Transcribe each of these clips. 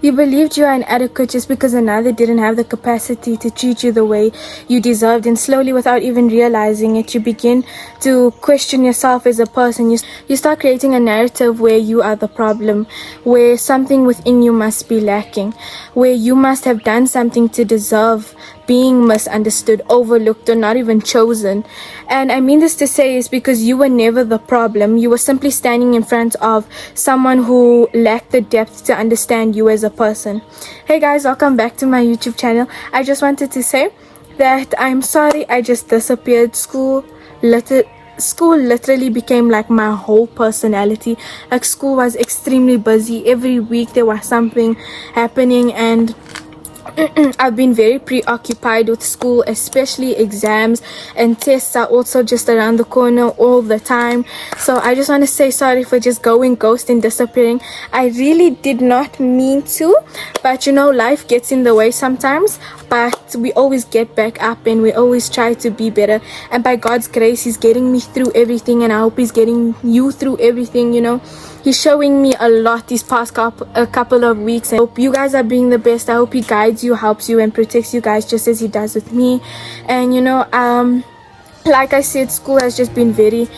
You believed you are inadequate just because another didn't have the capacity to treat you the way you deserved, and slowly, without even realizing it, you begin to question yourself as a person. You start creating a narrative where you are the problem, where something within you must be lacking, where you must have done something to deserve being misunderstood, overlooked, or not even chosen. And I mean this to say is because you were never the problem. You were simply standing in front of someone who lacked the depth to understand you as a person. Hey guys, welcome back to my YouTube channel. I just wanted to say that I'm sorry I just disappeared. School literally became like my whole personality. Like, school was extremely busy. Every week there was something happening, and I've been very preoccupied with school, especially exams, and tests are also just around the corner all the time. So I just want to say sorry for just going ghost and disappearing. I really did not mean to, but you know, life gets in the way sometimes. But we always get back up and we always try to be better, and by God's grace He's getting me through everything, and I hope He's getting you through everything. You know, He's showing me a lot these past couple of weeks. I hope you guys are being the best. I hope He guides you, helps you, and protects you guys just as He does with me. And you know, like I said, school has just been very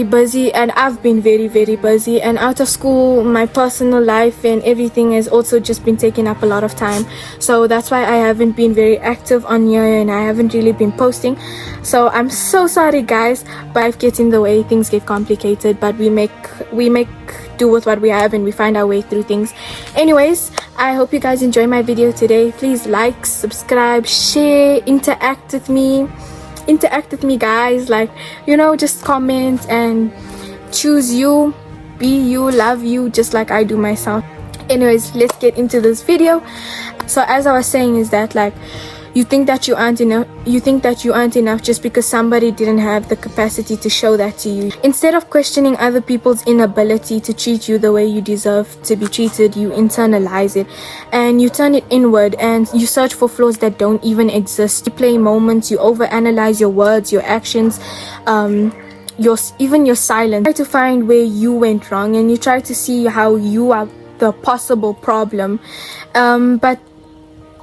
busy, and I've been very busy, and out of school my personal life and everything has also just been taking up a lot of time. So that's why I haven't been very active on here, and I haven't really been posting. So I'm so sorry guys, but life gets in the way, things get complicated, but we make do with what we have, and we find our way through things. Anyways, I hope you guys enjoy my video today. Please like, subscribe, share, interact with me guys. Like, you know, just comment and choose you, be you, love you, just like I do myself. Anyways, let's get into this video. So as I was saying is that, like, you think that you aren't enough just because somebody didn't have the capacity to show that to you. Instead of questioning other people's inability to treat you the way you deserve to be treated, you internalize it and you turn it inward, and you search for flaws that don't even exist. You play moments, you overanalyze your words, your actions, even your silence. You try to find where you went wrong, and you try to see how you are the possible problem.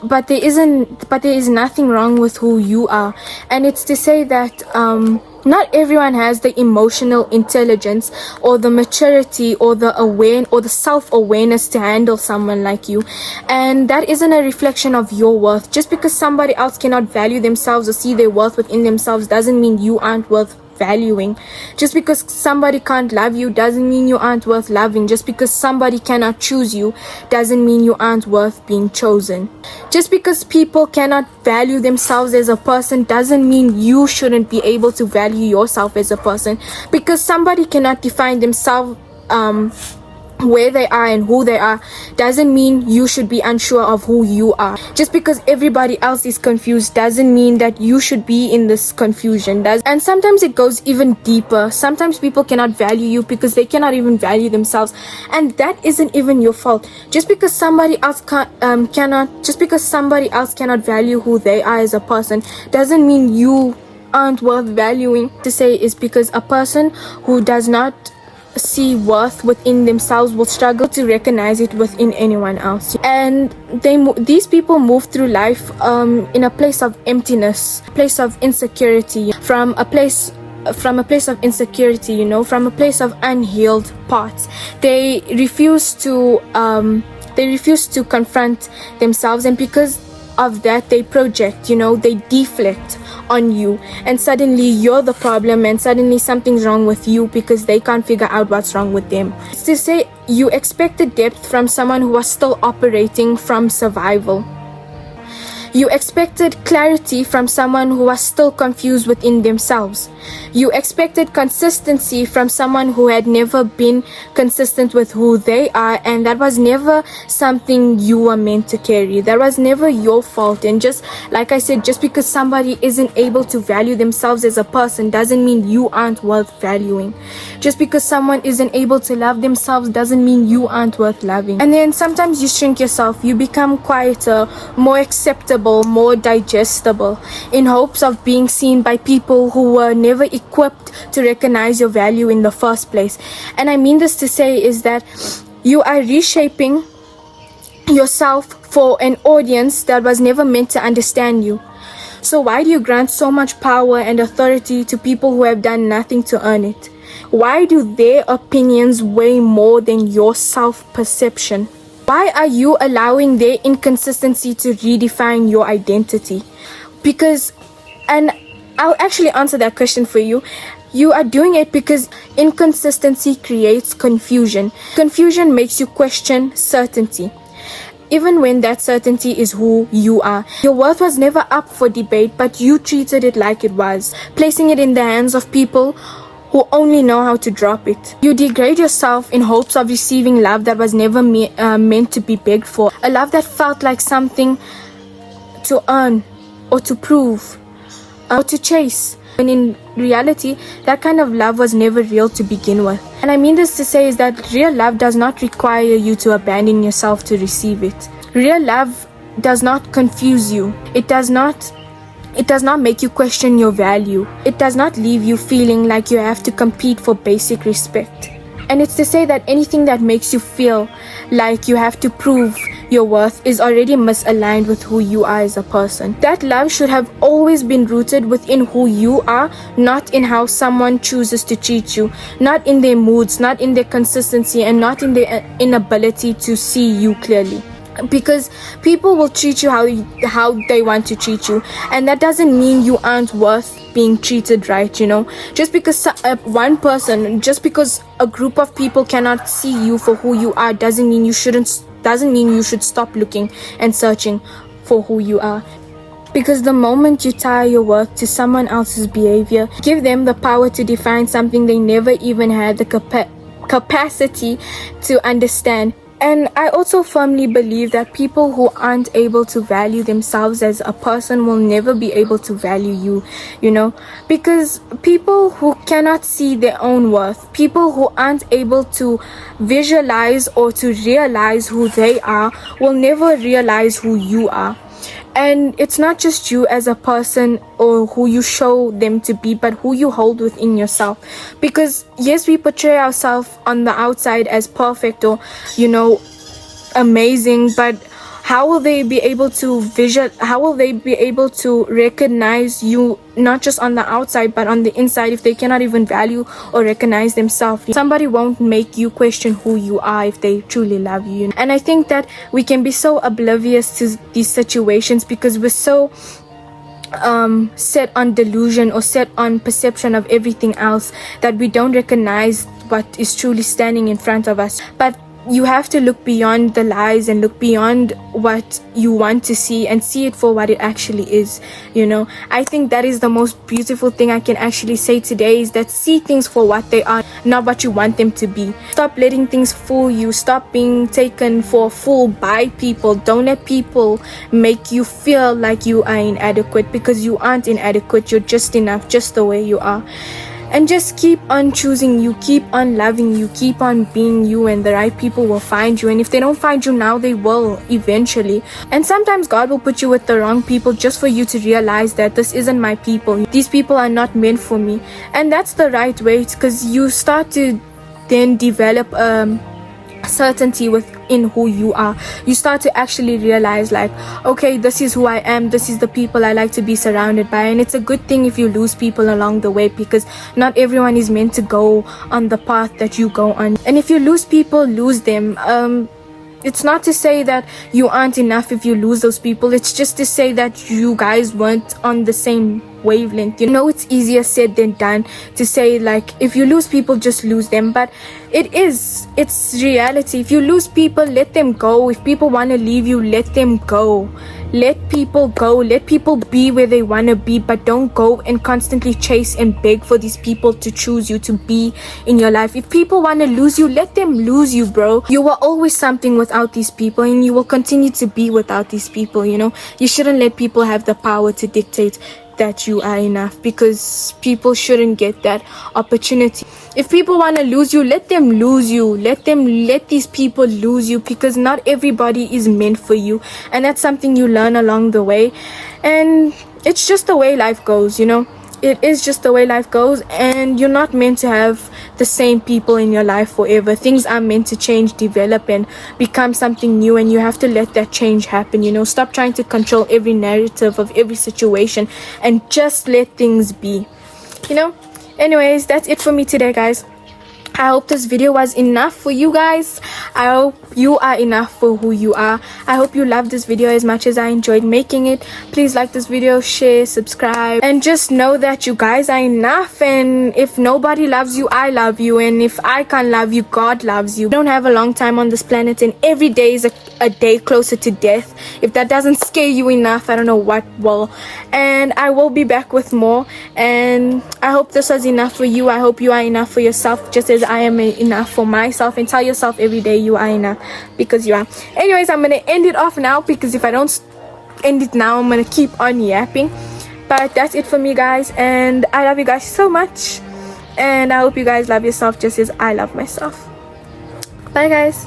But there is nothing wrong with who you are. And it's to say that not everyone has the emotional intelligence or the maturity or the self-awareness to handle someone like you, and that isn't a reflection of your worth. Just because somebody else cannot value themselves or see their worth within themselves doesn't mean you aren't worth valuing. Just because somebody can't love you doesn't mean you aren't worth loving. Just because somebody cannot choose you doesn't mean you aren't worth being chosen. Just because people cannot value themselves as a person doesn't mean you shouldn't be able to value yourself as a person. Because somebody cannot define themselves where they are and who they are doesn't mean you should be unsure of who you are. Just because everybody else is confused doesn't mean that you should be in this confusion. And sometimes it goes even deeper. Sometimes people cannot value you because they cannot even value themselves, and that isn't even your fault. Just because somebody else cannot value who they are as a person doesn't mean you aren't worth valuing. To say is because a person who does not see worth within themselves will struggle to recognize it within anyone else, and these people move through life in a place of emptiness, place of insecurity, from a place of insecurity, you know, from a place of unhealed parts. They refuse to confront themselves, and because of that they project, you know, they deflect on you, and suddenly you're the problem, and suddenly something's wrong with you because they can't figure out what's wrong with them. It's to say, you expected depth from someone who was still operating from survival. You expected clarity from someone who was still confused within themselves. You expected consistency from someone who had never been consistent with who they are, and that was never something you were meant to carry. That was never your fault. And just like I said, just because somebody isn't able to value themselves as a person doesn't mean you aren't worth valuing. Just because someone isn't able to love themselves doesn't mean you aren't worth loving. And then sometimes you shrink yourself, you become quieter, more acceptable, more digestible, in hopes of being seen by people who were never equipped to recognize your value in the first place. And I mean this to say is that you are reshaping yourself for an audience that was never meant to understand you. So why do you grant so much power and authority to people who have done nothing to earn it? Why do their opinions weigh more than your self-perception? Why are you allowing their inconsistency to redefine your identity? Because, and I'll actually answer that question for you. You are doing it because inconsistency creates confusion. Confusion makes you question certainty, even when that certainty is who you are. Your worth was never up for debate, but you treated it like it was, placing it in the hands of people who only know how to drop it. You degrade yourself in hopes of receiving love that was never meant to be begged for, a love that felt like something to earn or to prove or to chase. When in reality, that kind of love was never real to begin with. And I mean this to say is that real love does not require you to abandon yourself to receive it. Real love does not confuse you. It does not make you question your value. It does not leave you feeling like you have to compete for basic respect. And it's to say that anything that makes you feel like you have to prove your worth is already misaligned with who you are as a person. That love should have always been rooted within who you are, not in how someone chooses to treat you, not in their moods, not in their consistency, and not in their inability to see you clearly. Because people will treat you how they want to treat you, and that doesn't mean you aren't worth being treated right, you know. Just because one person, just because a group of people cannot see you for who you are, doesn't mean you should stop looking and searching for who you are. Because the moment you tie your worth to someone else's behavior, give them the power to define something they never even had the capacity to understand. And I also firmly believe that people who aren't able to value themselves as a person will never be able to value you, you know, because people who cannot see their own worth, people who aren't able to visualize or to realize who they are, will never realize who you are. And it's not just you as a person or who you show them to be, but who you hold within yourself. Because yes, we portray ourselves on the outside as perfect or, you know, amazing, but how will they be able to recognize you not just on the outside but on the inside if they cannot even value or recognize themselves? Somebody won't make you question who you are if they truly love you. And I think that we can be so oblivious to these situations because we're so set on delusion or set on perception of everything else that we don't recognize what is truly standing in front of us. But you have to look beyond the lies and look beyond what you want to see and see it for what it actually is, you know. I think that is the most beautiful thing I can actually say today, is that see things for what they are, not what you want them to be. Stop letting things fool you. Stop being taken for a fool by people. Don't let people make you feel like you are inadequate, because you aren't inadequate. You're just enough, just the way you are. And just keep on choosing you, keep on loving you, keep on being you, and the right people will find you. And if they don't find you now, they will eventually. And sometimes God will put you with the wrong people just for you to realize that this isn't my people. These people are not meant for me. And that's the right way, because you start to then develop certainty within who you are. You start to actually realize, like, okay, this is who I am, this is the people I like to be surrounded by. And it's a good thing if you lose people along the way, because not everyone is meant to go on the path that you go on. And if you lose people, lose them. It's not to say that you aren't enough if you lose those people. It's just to say that you guys weren't on the same wavelength. You know, it's easier said than done to say, like, if you lose people, just lose them. But it's reality. If you lose people, let them go. If people want to leave you, let them go. Let people go. Let people be where they want to be, but don't go and constantly chase and beg for these people to choose you, to be in your life. If people want to lose you, let them lose you, bro. You were always something without these people, and you will continue to be without these people, you know. You shouldn't let people have the power to dictate that you are enough, because people shouldn't get that opportunity. If people want to lose you, let them lose you. Let these people lose you, because not everybody is meant for you, and that's something you learn along the way. And it's just the way life goes, you know. it is just the way life goes, and you're not meant to have the same people in your life forever. Things are meant to change, develop, and become something new, and you have to let that change happen. Stop trying to control every narrative of every situation and just let things be. Anyways, that's it for me today, guys. I hope this video was enough for you guys. I hope you are enough for who you are. I hope you loved this video as much as I enjoyed making it. Please like this video, share, subscribe, and just know that you guys are enough. And if nobody loves you, I love you. And if I can't love you, God loves you. We don't have a long time on this planet, and every day is a day closer to death. If that doesn't scare you enough, I don't know what will. And I will be back with more, and I hope this was enough for you. I hope you are enough for yourself, just as I am enough for myself. And tell yourself every day you are enough, because you are. Anyways, I'm gonna end it off now, because if I don't end it now, I'm gonna keep on yapping. But that's it for me, guys, and I love you guys so much, and I hope you guys love yourself just as I love myself. Bye, guys.